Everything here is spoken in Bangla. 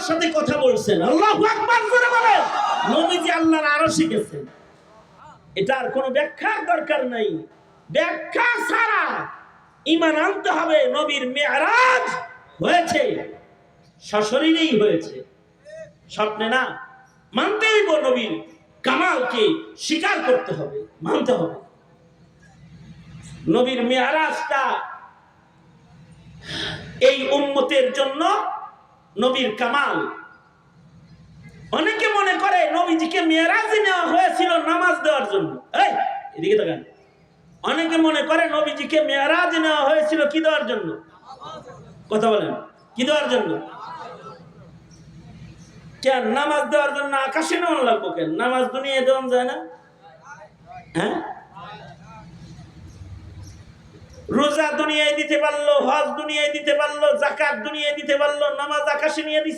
আল্লাহর সাথে কথা বলছেন। আল্লাহু আকবার করে বলেন। নবীজি আল্লাহর আরশে গেছেন। এটার কোনো ব্যাখ্যার দরকার নাই। ব্যাখ্যা ছাড়া ঈমান আনতে হবে নবীর মেরাজ হয়েছে, সশরীরেই হয়েছে, স্বপ্নে না। মানতে হইব নবীর কামালকে, স্বীকার করতে হবে, মানতে হবে। নবীর মেরাজটা এই উম্মতের জন্য নবীর কামাল। অনেকে মনে করে নবীজিকে মেরাজে নেওয়া হয়েছিল নামাজ দেওয়ার জন্য। এই এদিকে তাকান। অনেকে মনে করে নবীজিকে মেরাজে নেওয়া হয়েছিল কি দেওয়ার জন্য? কথা বলেন, কি দেওয়ার জন্য? কেন নামাজ দেওয়ার জন্য আকাশে নেওয়া লাগবো? কেন নামাজ দুনিয়ায় দেওয়া যায় না? হ্যাঁ, রোজা দুনিয়ায় দিতে পারলো, হজ দুনিয়ায় দিতে পারলো, যাকাত দুনিয়ায় দিতে পারলো, নামাজ আকাশে নিয়ে দিচ্ছে।